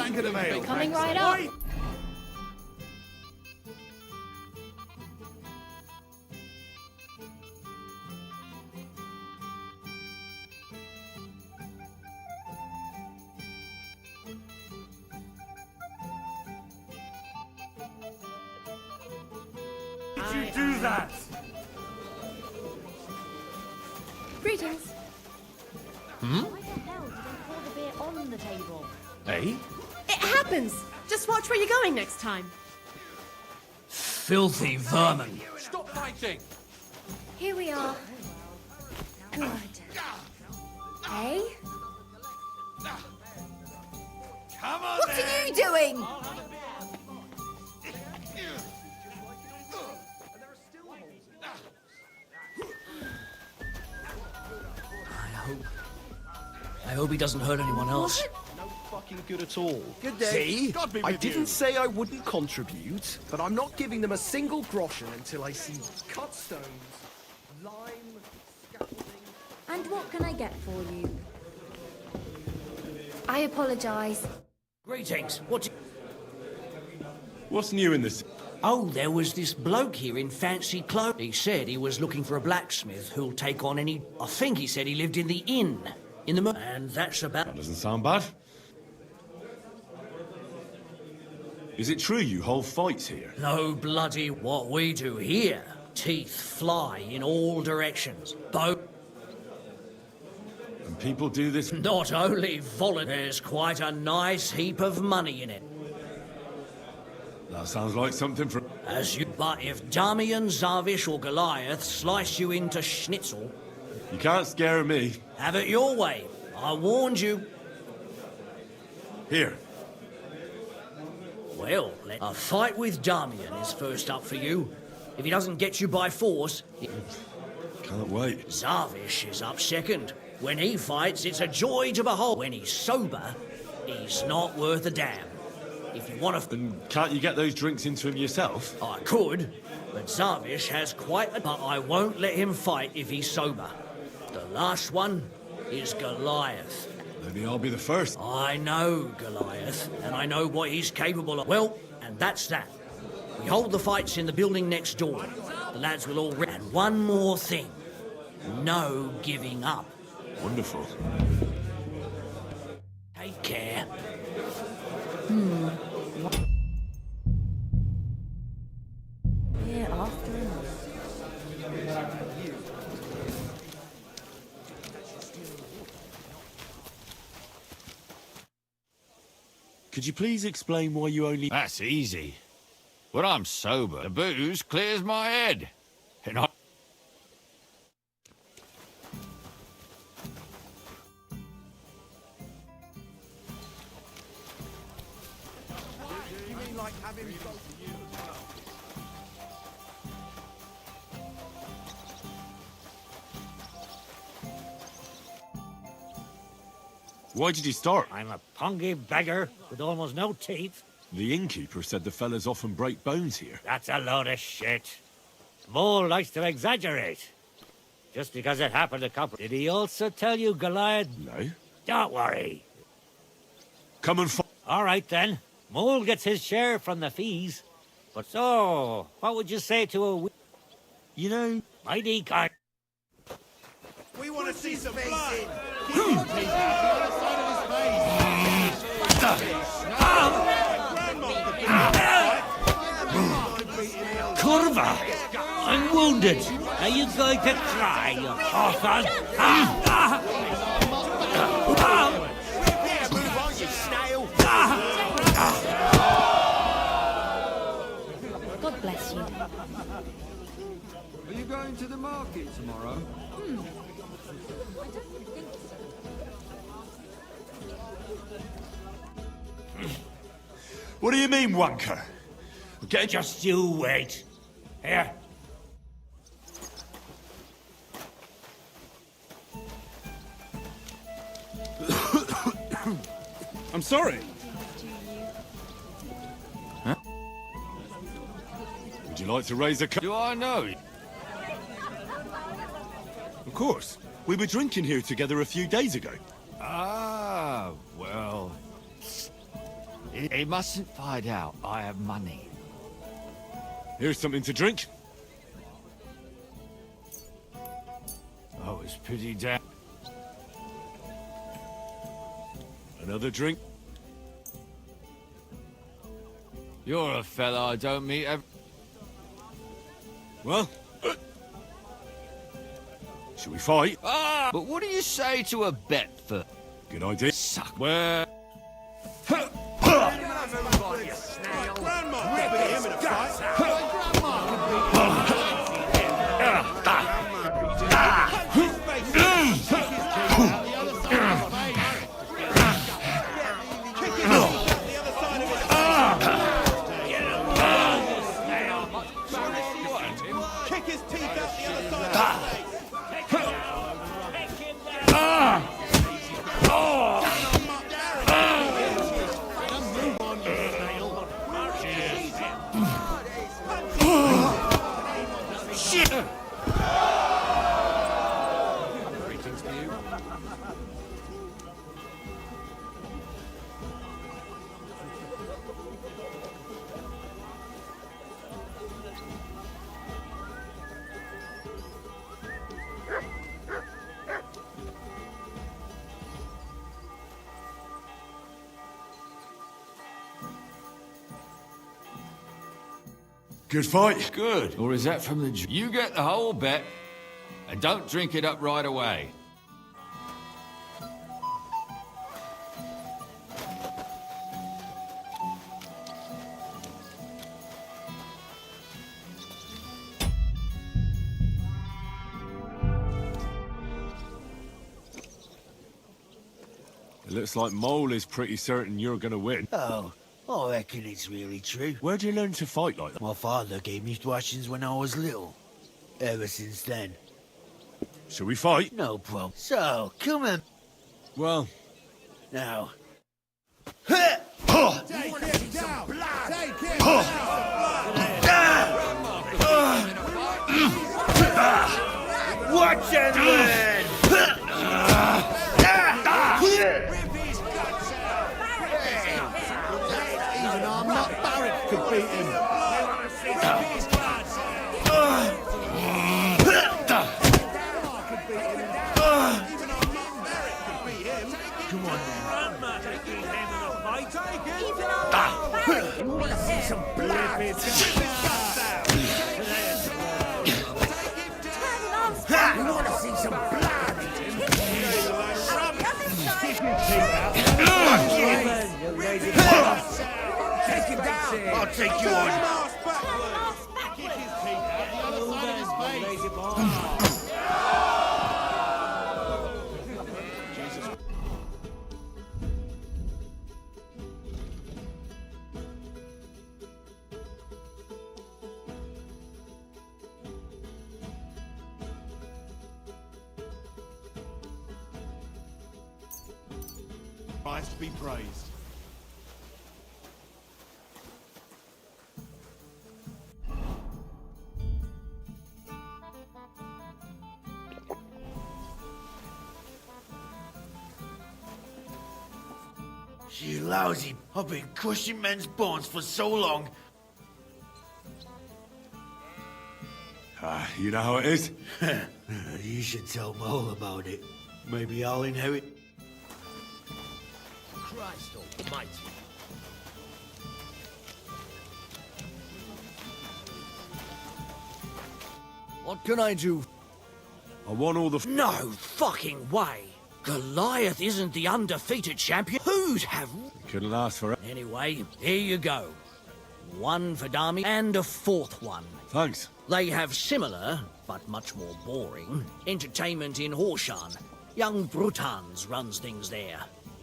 tankard of ale. Coming right up. Did you do that? Greetings. Hmm? Why the hell did they pour the beer on the table? Eh? It happens. Just watch where you're going next time. Filthy vermin. Stop fighting! Here we are. Good. Eh? Come on What then! are you doing? I hope he doesn't hurt anyone else. No fucking good at all. Good day. See? God be I with didn't you. say I wouldn't contribute, but I'm not giving them a single groschen until I see cut stones, lime, scaffolding. And what can I get for you? I apologise. Greetings. What's new in this? Oh, there was this bloke here in fancy clothes. He said he was looking for a blacksmith who'll take on any... I think he said he lived in the inn. And that's about... That doesn't sound bad. Is it true you hold fights here? No bloody what we do here. Teeth fly in all directions. And people do this? Not only there's quite a nice heap of money in it. That sounds like something for... But if Damian, Zavish or Goliath slice you into schnitzel, You can't scare me. have it your way. I warned you. Here. Well, a fight with Damian is first up for you. If he doesn't get you by force, Can't wait. Zavish is up second. When he fights, it's a joy to behold. When he's sober, he's not worth a damn. If you want to... And can't you get those drinks into him yourself? I could, but Zavish has quite a... But I won't let him fight if he's sober. The last one is Goliath. Maybe I'll be the first. I know Goliath, and I know what he's capable of. Well, and that's that. We hold the fights in the building next door. The lads will all... And one more thing. No giving up. Wonderful. Take care. Beer after another. Could you please explain why you only... That's easy. When I'm sober, the booze clears my head. And I... Why did you start? I'm a pungy beggar with almost no teeth. The innkeeper said the fellas often break bones here. That's a load of shit. Mole likes to exaggerate. Just because it happened a couple... Did he also tell you Goliath? No. Don't worry. Come and fight. All right, then. Mole gets his share from the fees. But so, what would you say to a... You know... mighty kind... We want to see some blood. Curva! I'm wounded. Are you going to try, you hawthorn? Move on, you snail. God bless you. Are you going to the market tomorrow? What do you mean, wanker? Get... Just you wait. Here. I'm sorry. Huh? Would you like to raise a cup? Do I know? Of course. We were drinking here together a few days ago. Ah, well... He mustn't find out I have money. Here's something to drink. Oh, it's pretty damn... Another drink. You're a fella I don't meet every... Well, shall we fight? Ah! But what do you say to a bet for... Good idea. Suck. Where... Grandma! Get him in a fight! Kick his teeth out the other side of his face! Good fight. Good. Or is that from the... You get the whole bet, and don't drink it up right away. It looks like Mole is pretty certain you're gonna win. Oh, I reckon it's really true. Where'd you learn to fight like that? My father gave me thrashings when I was little. Ever since then. Shall we fight? No problem. So, come on. Well, Now. Take him down! Take him down! Watch and learn! Even our Mutt Barrett could beat him. Come on then. Some blood! You want to see some blood? Take him down. I'll take you on. Christ be praised. You lousy. I've been crushing men's bones for so long. you know how it is. You should tell Mole about it. Maybe I'll inherit. Christ almighty. What can I do? I want all the... No fucking way. Goliath isn't the undefeated champion. Who'd have... Couldn't last forever. Anyway, here you go. One for Dami and a fourth one. Thanks. They have similar, but much more boring, entertainment in Horshan. Young Brutans runs things there.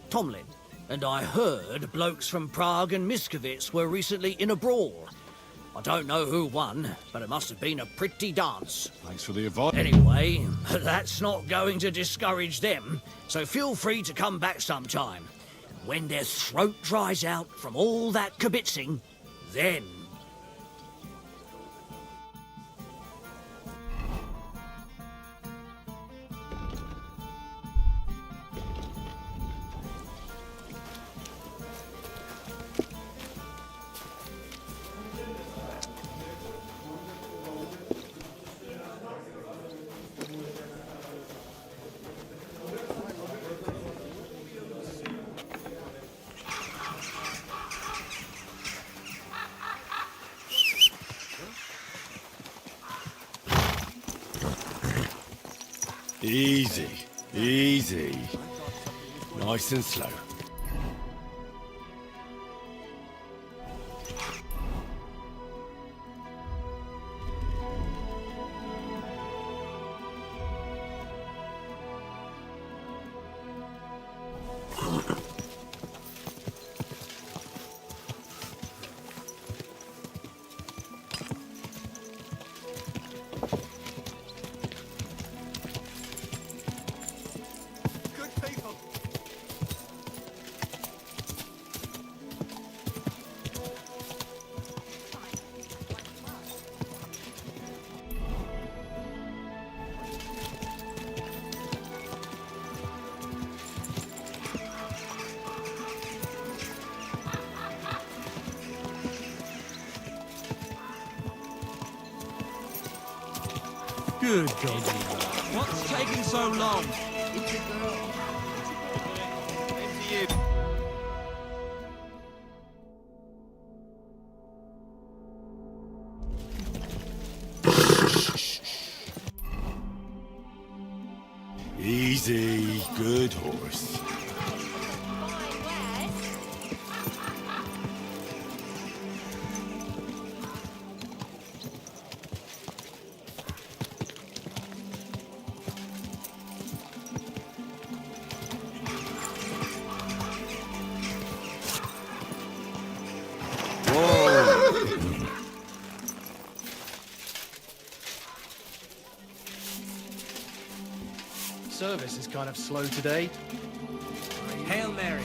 Tomlin. And I heard blokes from Prague and Miskovitz were recently in a brawl. I don't know who won, but it must have been a pretty dance. Thanks for the advice. Anyway, that's not going to discourage them, so feel free to come back sometime. When their throat dries out from all that kibitzing, then... Easy, easy. Nice and slow. Good people. Good doggy. What's taking so long? It's a girl. Easy, good horse. Service is kind of slow today. Hail Mary.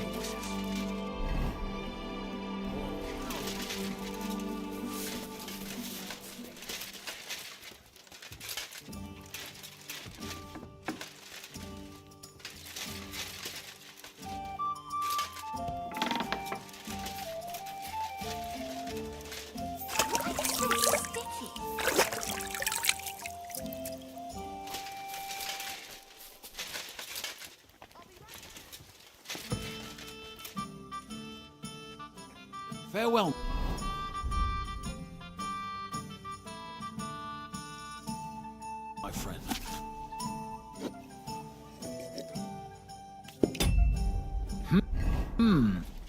Farewell. My friend.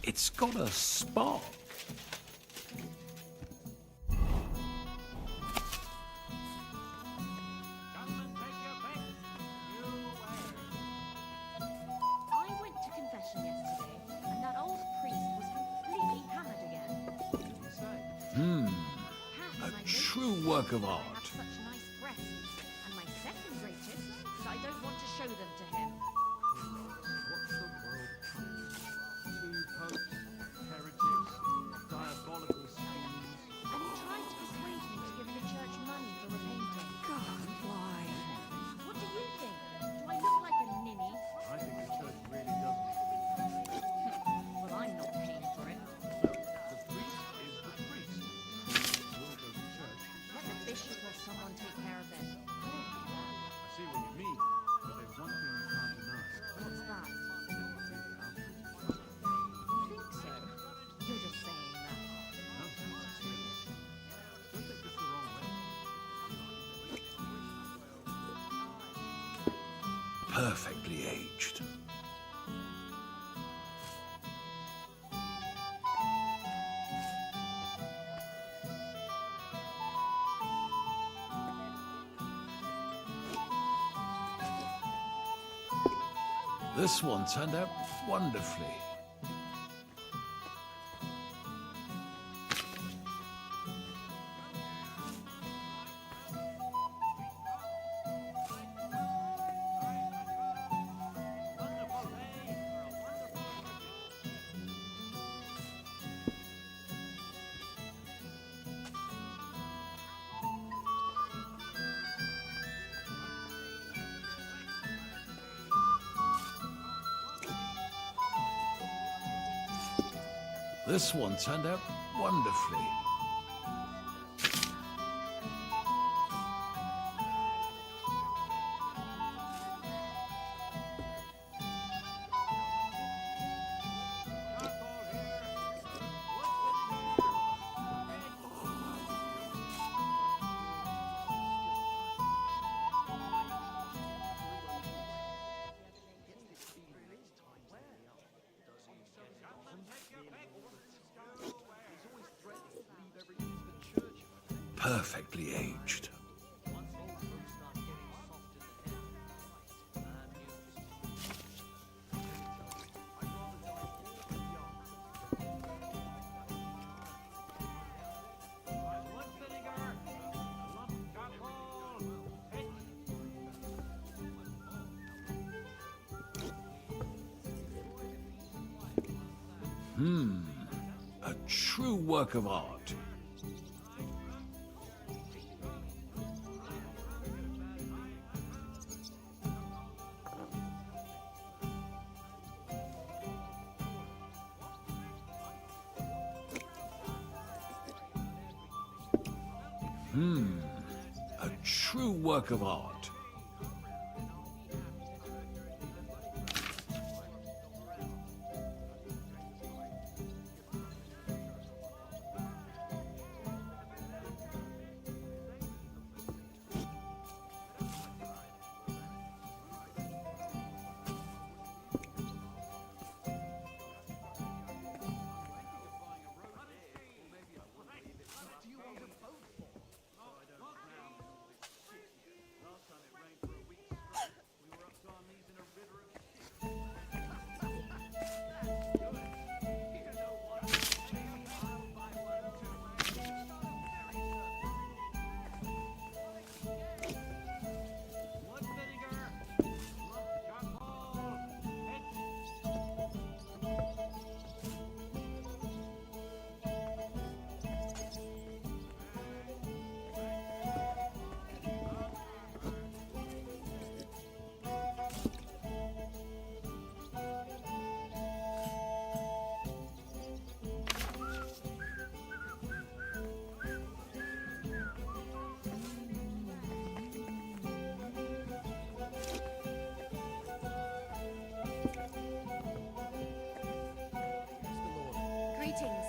It's got a spark. I went to confession yesterday, and that old priest was completely hammered again. A true work of art. Have such nice breasts, and my second greatest, so I don't want to show them to him. What's the world coming to? Two popes, heretics, diabolical schemes. And he tried to persuade me to give the church money for repainting. God, why? What do you think? Do I look like a ninny? I think the church really does need to be. Well, I'm not paying for it. The priest is the priest. We'll go to church. Let the bishop or someone take care of it. I see what you mean, but there's one thing you can't deny. What's that? You're really after it. Think so? You're just saying that. No, it's serious. Don't take this the wrong way. Perfectly aged. This one turned out wonderfully. This one turned out wonderfully. perfectly aged. A true work of art. A true work of art. Greetings.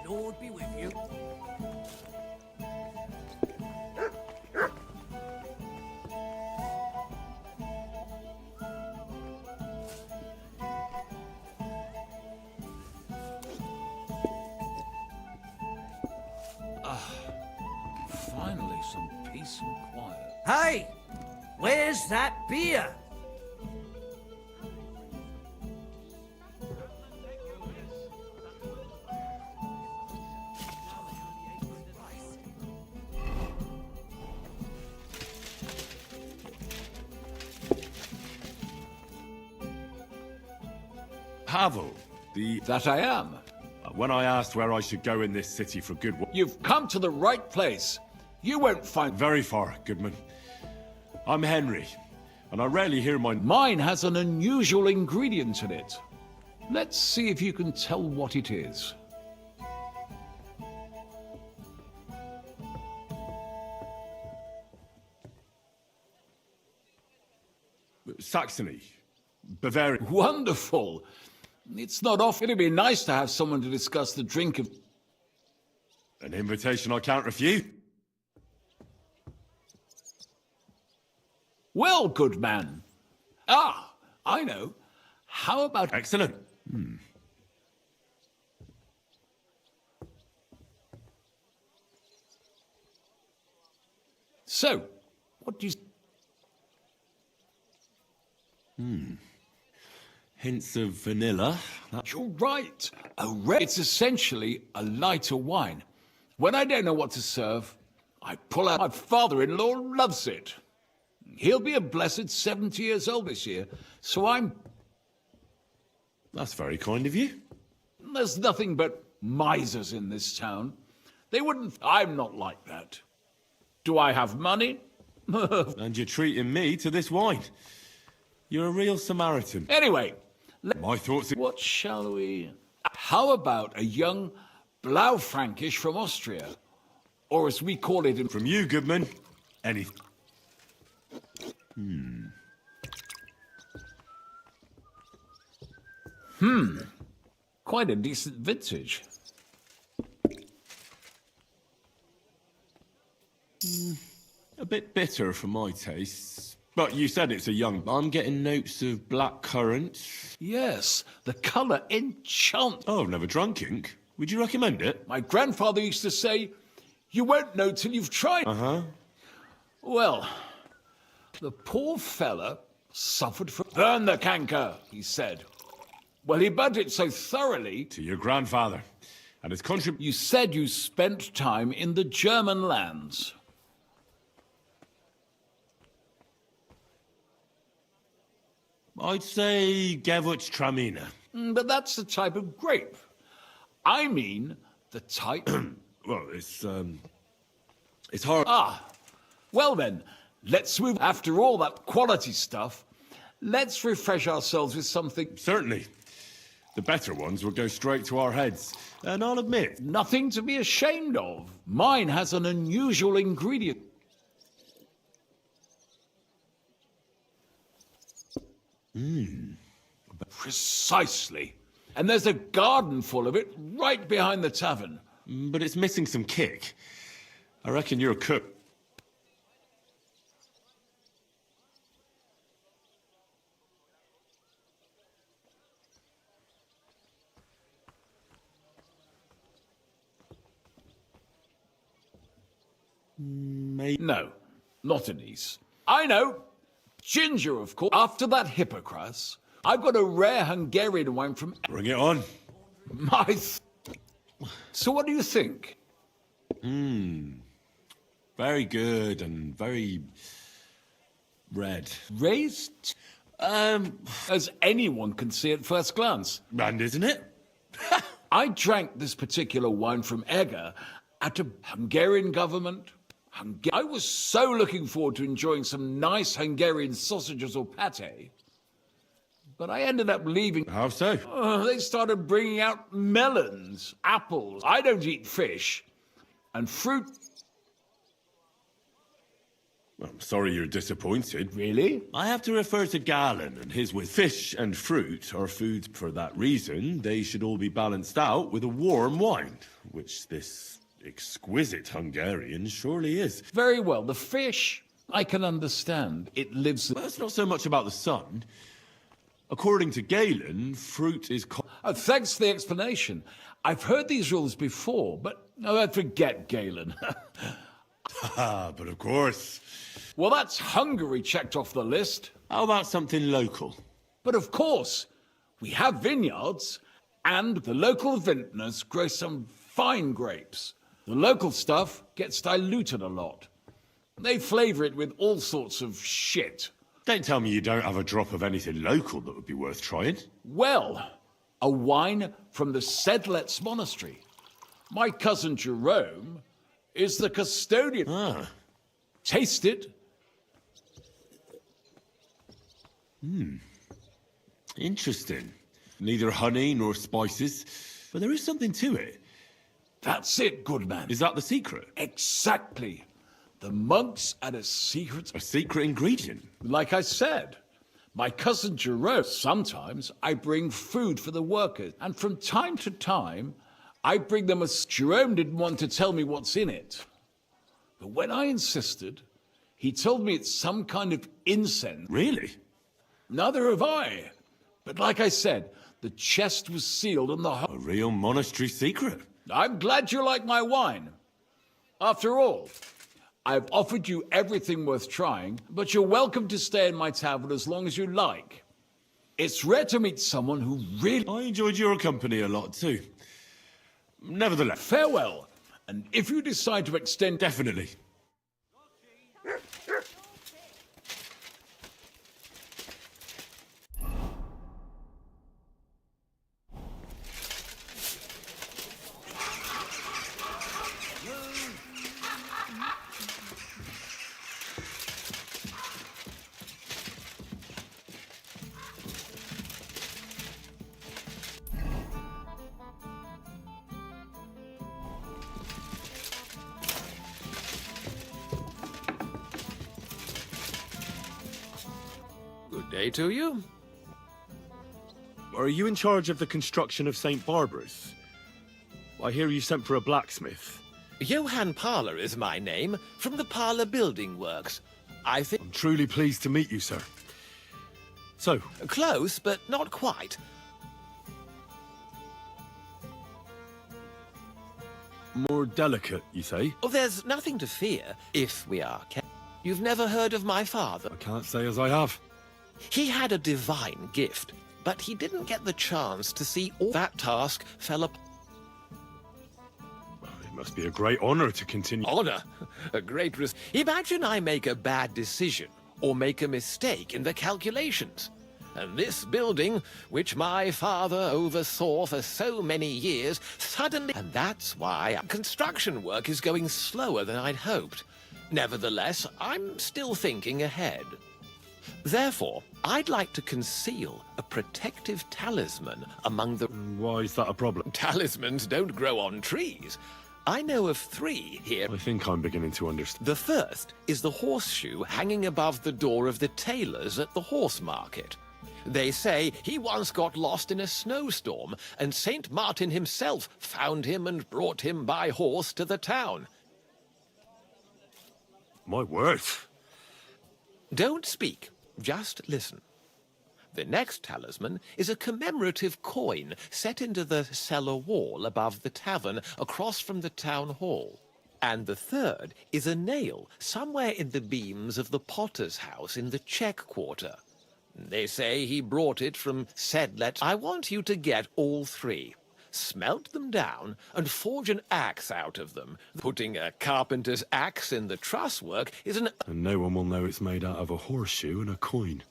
Lord be with you. Finally, some peace and quiet. Hey! Where's that beer? Pavel, the... That I am. When I asked where I should go in this city for good... You've come to the right place. You won't find... Very far, Goodman. I'm Henry, and I rarely hear my... Mine has an unusual ingredient in it. Let's see if you can tell what it is. Saxony. Bavaria. Wonderful. It's not often. It'd be nice to have someone to discuss the drink of... An invitation I can't refuse. Well, good man. Ah, I know. How about... Excellent. So, what do you... Hints of vanilla. You're right. It's essentially a lighter wine. When I don't know what to serve, I pull out... My father-in-law loves it. He'll be a blessed 70 years old this year, so I'm... That's very kind of you. There's nothing but misers in this town. They wouldn't... I'm not like that. Do I have money? And you're treating me to this wine. You're a real Samaritan. Anyway... My thoughts... What shall we... How about a young Blaufränkisch from Austria? Or as we call it in... From you, Goodman. Any... Quite a decent vintage. A bit bitter for my tastes. But you said it's a young... I'm getting notes of black currant. Yes, the colour enchants. Oh, I've never drunk ink. Would you recommend it? My grandfather used to say, You won't know till you've tried. Uh-huh. Well, the poor fella suffered from... Burn the canker, he said. Well, he burnt it so thoroughly... To your grandfather and his country... You said you spent time in the German lands. I'd say Gewürztraminer. But that's the type of grape. I mean, the type... Well, it's hard... Ah, well then, let's move... After all that quality stuff, let's refresh ourselves with something... Certainly. The better ones will go straight to our heads. And I'll admit... Nothing to be ashamed of. Mine has an unusual ingredient. Precisely. And there's a garden full of it right behind the tavern. But it's missing some kick. I reckon you're a cook. No, not Anise. I know. Ginger, of course. After that Hippocras, I've got a rare Hungarian wine from... Bring it on. So what do you think? Very good and very... red. Raised? As anyone can see at first glance. And isn't it? I drank this particular wine from Eger at a Hungarian government. I was so looking forward to enjoying some nice Hungarian sausages or pate. But I ended up leaving. How so? They started bringing out melons, apples. I don't eat fish. And fruit. I'm sorry you're disappointed. Really? I have to refer to Galen and his with fish and fruit are foods for that reason. They should all be balanced out with a warm wine, which this exquisite Hungarian surely is. Very well. The fish, I can understand. It lives... Well, it's not so much about the sun. According to Galen, fruit is... Oh, thanks for the explanation. I've heard these rules before, but I forget Galen. But of course. Well, that's Hungary checked off the list. How about something local? But of course, we have vineyards, and the local vintners grow some fine grapes. The local stuff gets diluted a lot. They flavour it with all sorts of shit. Don't tell me you don't have a drop of anything local that would be worth trying. Well, a wine from the Sedlets Monastery. My cousin Jerome is the custodian. Ah. Taste it. Interesting. Neither honey nor spices, but there is something to it. That's it, good man. Is that the secret? Exactly. The monks add a secret... A secret ingredient? Like I said, my cousin Jerome, sometimes I bring food for the workers, and from time to time, I bring them a... Jerome didn't want to tell me what's in it. But when I insisted, he told me it's some kind of incense. Really? Neither have I. But like I said, the chest was sealed and the... A real monastery secret. I'm glad you like my wine. After all, I've offered you everything worth trying, but you're welcome to stay in my tavern as long as you like. It's rare to meet someone who really... I enjoyed your company a lot too. Nevertheless. Farewell. And if you decide to extend... Definitely. Good day to you. Are you in charge of the construction of St. Barbara's? I hear you sent for a blacksmith. Johann Parler is my name, from the Parler Building Works. I think... I'm truly pleased to meet you, sir. So... Close, but not quite. More delicate, you say? Oh, there's nothing to fear if we are careful. You've never heard of my father? I can't say as I have. He had a divine gift, but he didn't get the chance to see all that task fell apart. Well, it must be a great honor to continue. Honor? A great risk. Imagine I make a bad decision or make a mistake in the calculations. And this building, which my father oversaw for so many years, suddenly... And that's why construction work is going slower than I'd hoped. Nevertheless, I'm still thinking ahead. Therefore, I'd like to conceal a protective talisman among the... Why is that a problem? Talismans don't grow on trees. I know of 3 here. I think I'm beginning to understand. The first is the horseshoe hanging above the door of the tailors at the horse market. They say he once got lost in a snowstorm, and Saint Martin himself found him and brought him by horse to the town. My word. Don't speak, just listen. The next talisman is a commemorative coin set into the cellar wall above the tavern across from the town hall. And the third is a nail somewhere in the beams of the potter's house in the Czech quarter. They say he brought it from Sedlet. I want you to get all 3. Smelt them down, and forge an axe out of them. Putting a carpenter's axe in the truss work is an... And no one will know it's made out of a horseshoe and a coin.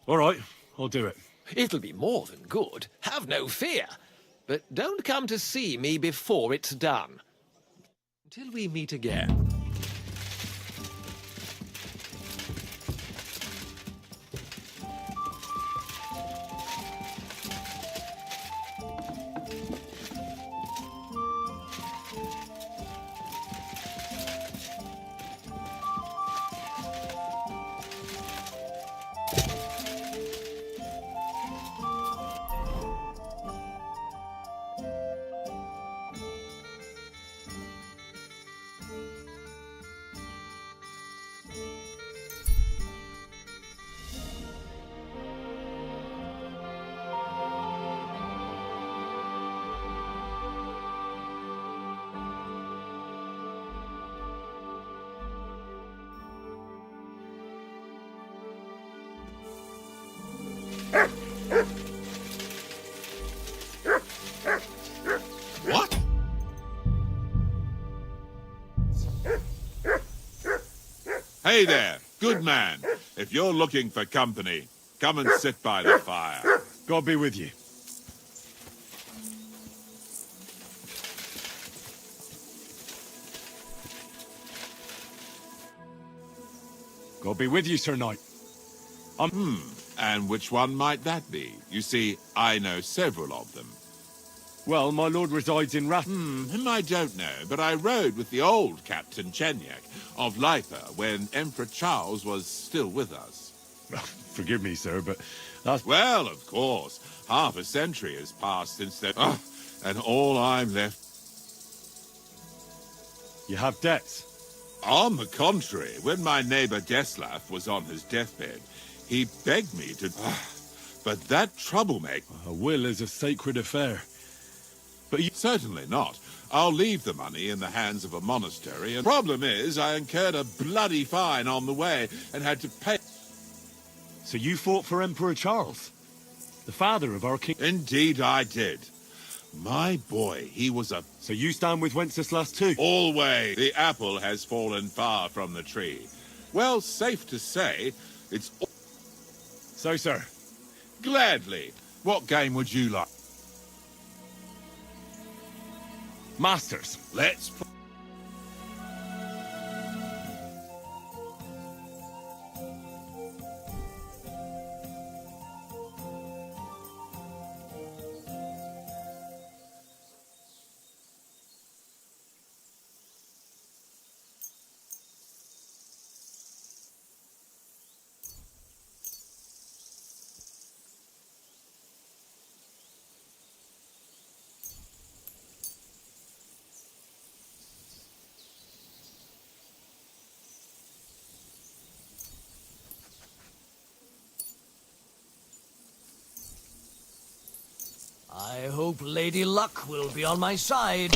All right, I'll do it. It'll be more than good, have no fear. But don't come to see me before it's done. Until we meet again. What? Hey there, good man. If you're looking for company, come and sit by the fire. God be with you. God be with you, Sir Knight. And which one might that be? You see, I know several of them. Well, my lord resides in Rath... Him I don't know, but I rode with the old Captain Chenyak of Lipa when Emperor Charles was still with us. Forgive me, sir, but that's... Well, of course. Half a century has passed since then. And all I'm left... You have debts? On the contrary, when my neighbor Deslav was on his deathbed, he begged me to... But that troublemaker... A will is a sacred affair. But you... Certainly not. I'll leave the money in the hands of a monastery, and the problem is I incurred a bloody fine on the way and had to pay... So you fought for Emperor Charles? The father of our king? Indeed I did. My boy, he was a... So you stand with Wenceslas too? Always. The apple has fallen far from the tree. Well, safe to say, it's... So, sir? Gladly. What game would you like? Masters. Let's... hope Lady Luck will be on my side.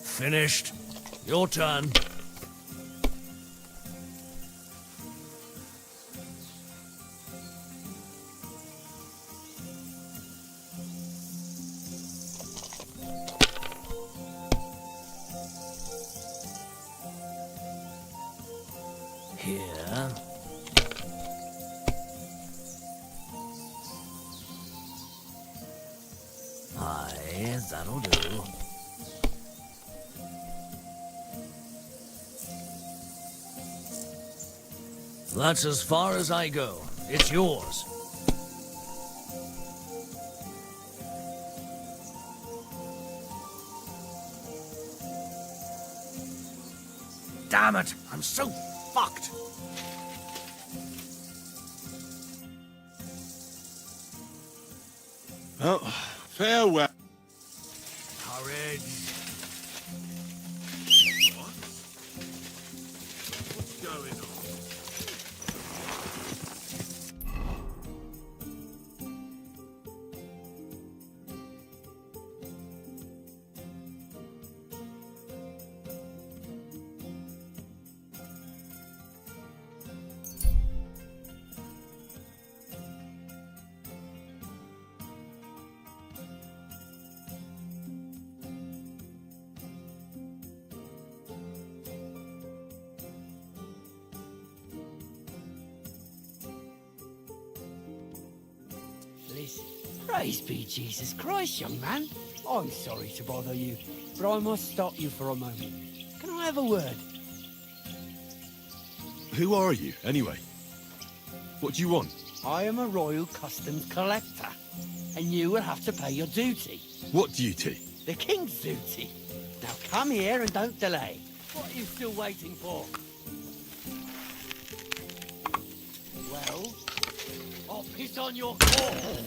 Finished. Your turn. Here. Aye, that'll do. That's as far as I go. It's yours. Damn it! I'm so fucked! Oh, farewell. Courage. What's going on? Praise be Jesus Christ, young man. I'm sorry to bother you, but I must stop you for a moment. Can I have a word? Who are you, anyway? What do you want? I am a royal customs collector, and you will have to pay your duty. What duty? The king's duty. Now come here and don't delay. What are you still waiting for? Well, I'll piss on your corpse.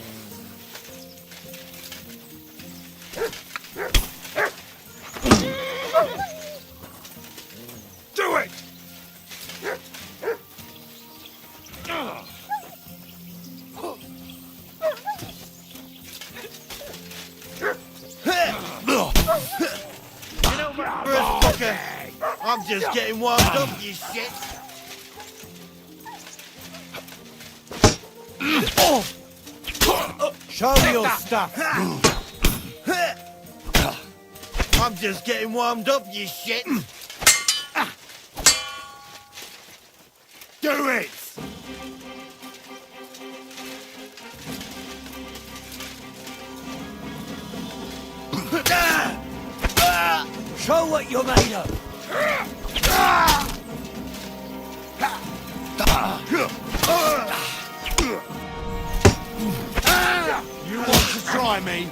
Do it! Get over here, fucker! I'm just getting warmed up, you shit! Show me your stuff! I'm just getting warmed up, you shit! Do it! Show what you're made of! You want to try me?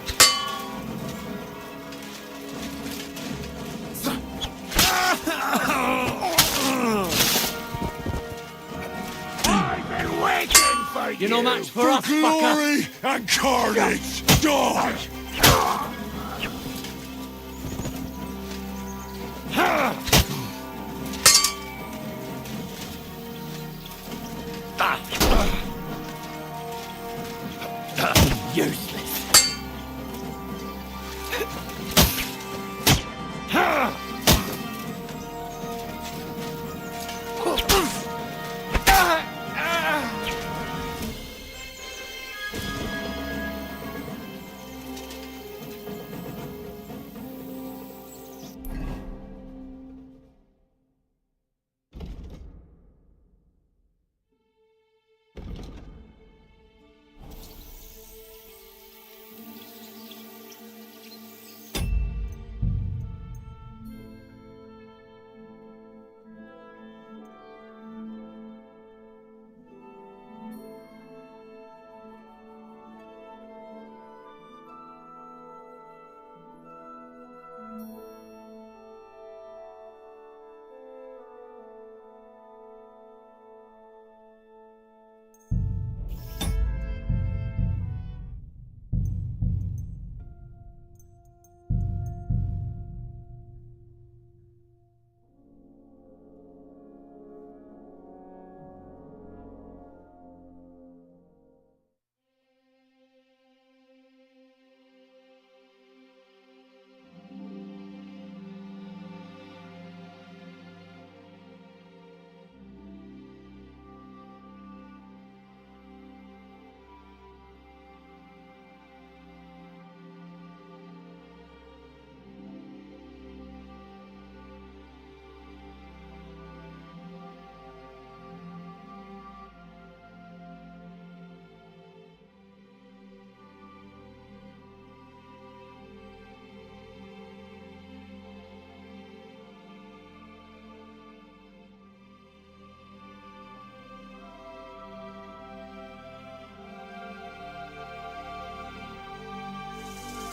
I've been waiting for you! You're no match for us, glory and carnage! Die! Useless.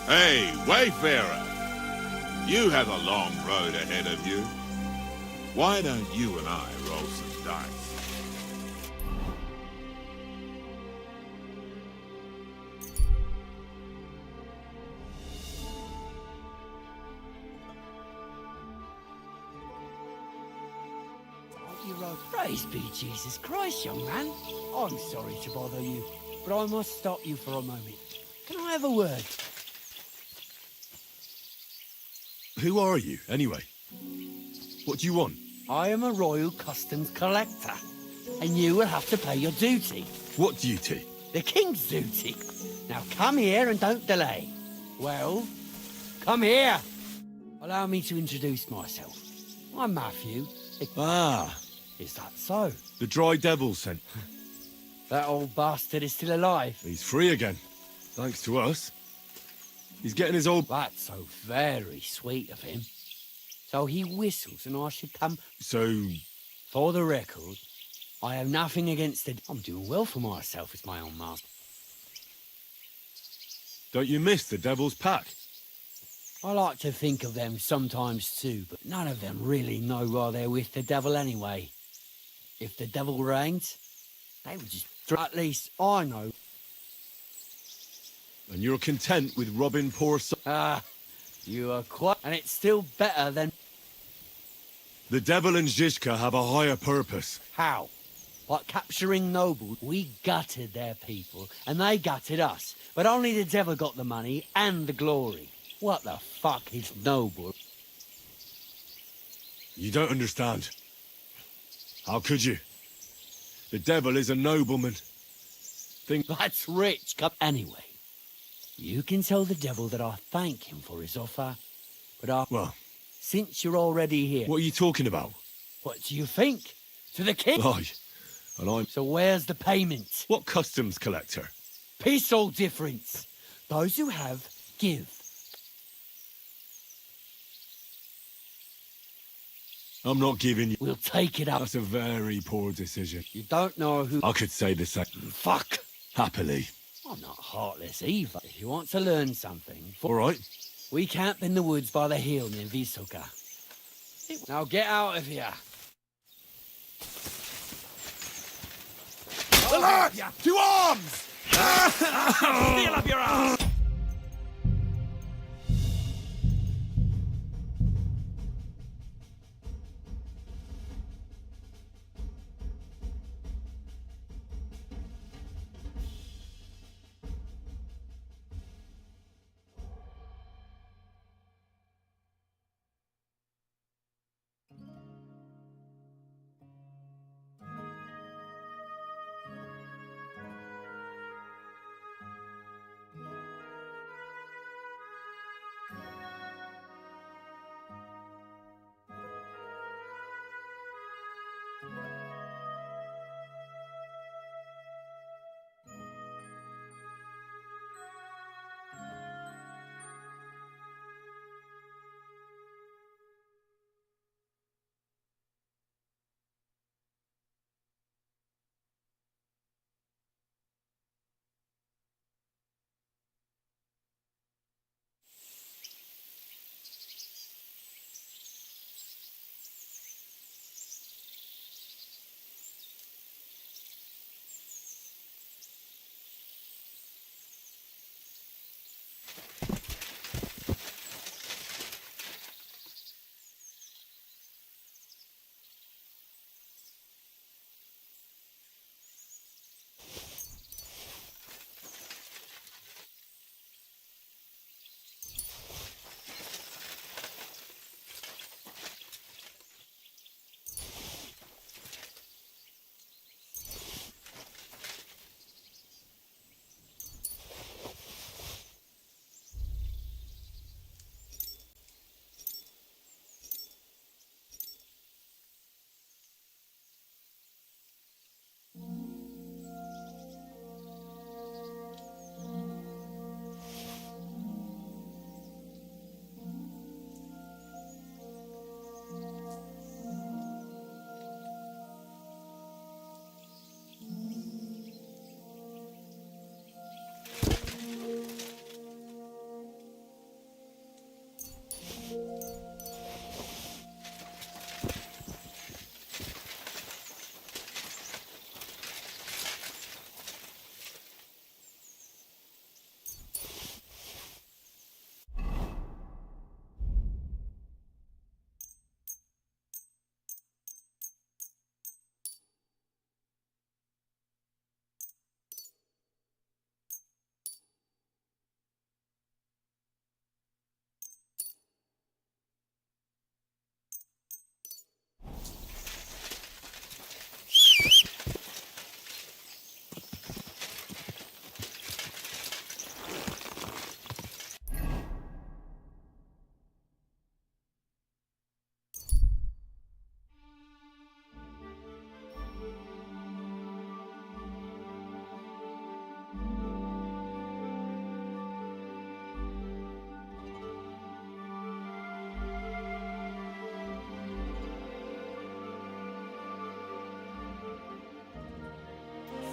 Hey, Wayfarer! You have a long road ahead of you. Why don't you and I roll some dice? You wrote, praise be Jesus Christ, young man. I'm sorry to bother you, but I must stop you for a moment. Can I have a word? Who are you, anyway? What do you want? I am a royal customs collector, and you will have to pay your duty. What duty? The king's duty. Now come here and don't delay. Well, come here. Allow me to introduce myself. I'm Matthew. Ah. Is that so? The dry devil sent. That old bastard is still alive. He's free again. Thanks to us. He's getting his old... That's so very sweet of him. So he whistles and I should come... So... For the record, I have nothing against it. I'm doing well for myself as my own master. Don't you miss the devil's pack? I like to think of them sometimes too, but none of them really know why they're with the devil anyway. If the devil reigns, they would just... At least I know. And you're content with robbing poor... Ah, you are quite... And it's still better than... The devil and Zizka have a higher purpose. How? By capturing nobles, we gutted their people, and they gutted us. But only the devil got the money and the glory. What the fuck is noble? You don't understand. How could you? The devil is a nobleman. That's rich. Anyway, you can tell the devil that I thank him for his offer. But Well... Since you're already here... What are you talking about? What do you think? To the king? Aye. And I'm... So where's the payment? What customs collector? Peace all difference. Those who have, give. I'm not giving you... We'll take it up. That's a very poor decision. You don't know who... I could say the same. Fuck. Happily. I'm not heartless either. If you want to learn something... All right. We camp in the woods by the hill near Vysoka. Now get out of here. Alert! To arms! Steal up your ass!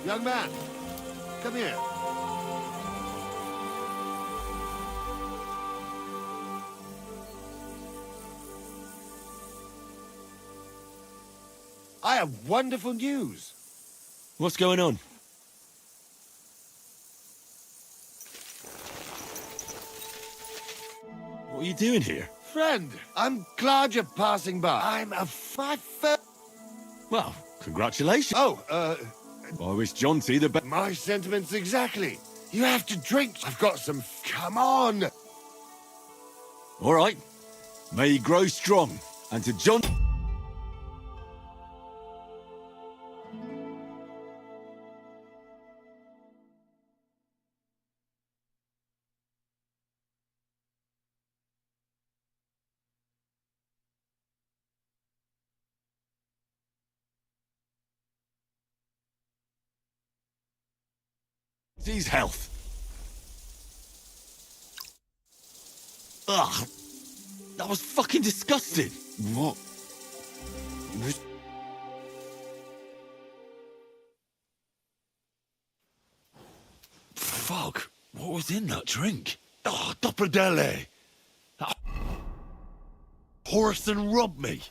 Young man, come here. I have wonderful news. What's going on? What are you doing here? Friend, I'm glad you're passing by. I'm a Well, congratulations. I wish Jonty the best. My sentiments exactly. You have to drink. I've got some. Come on. All right. May he grow strong. And to John... His health. Ugh. That was fucking disgusting. What? Fuck. What was in that drink? Oh, Dopperdelle. That Horace robbed me.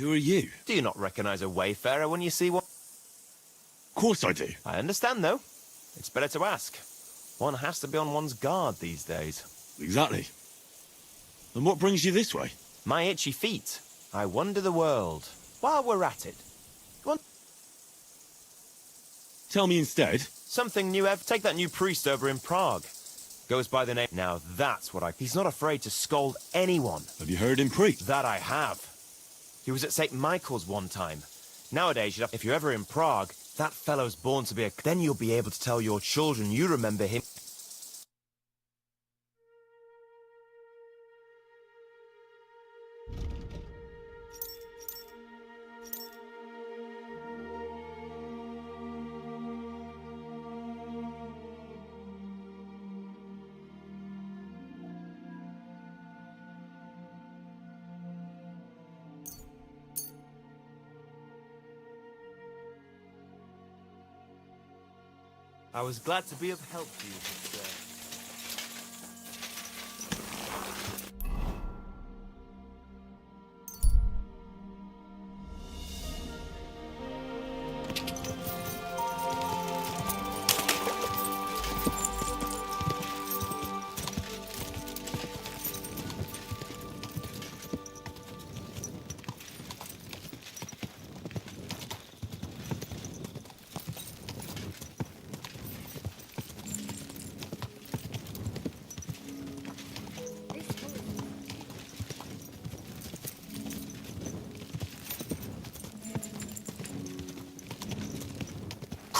Who are you? Do you not recognize a wayfarer when you see one? Of course I do. I understand, though. It's better to ask. One has to be on one's guard these days. Exactly. And what brings you this way? My itchy feet. I wander the world. While we're at it. Tell me instead. Something new, Ev. Take that new priest over in Prague. Goes by the name... Now that's what I... He's not afraid to scold anyone. Have you heard him preach? That I have. He was at St. Michael's one time. Nowadays, if you're ever in Prague, that fellow's born to be a... Then you'll be able to tell your children you remember him. I was glad to be of help to you, sister.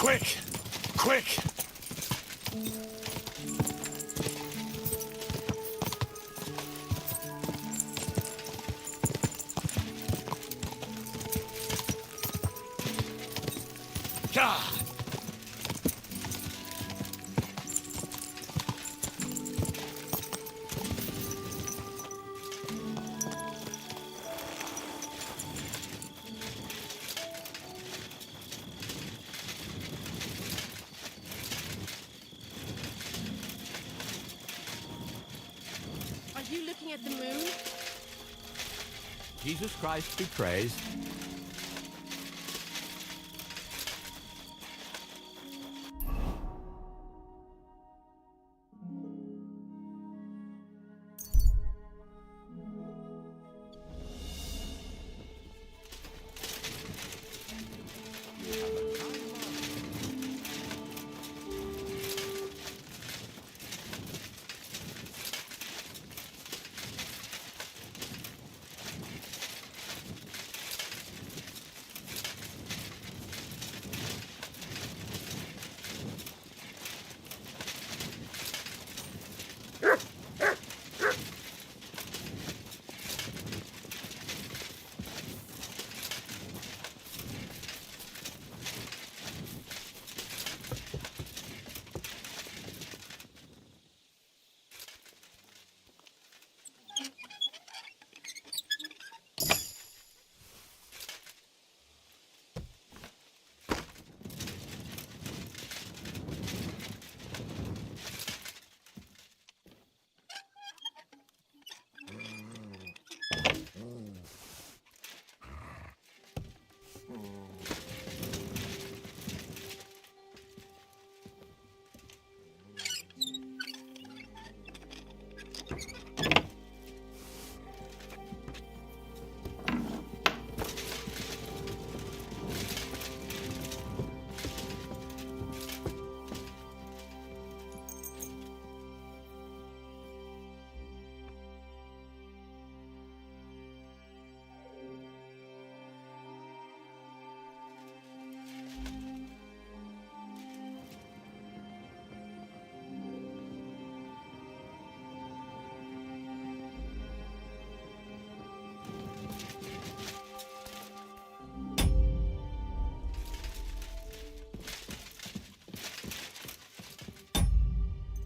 Quick! Quick! God! Are you looking at the moon? Jesus Christ be praised.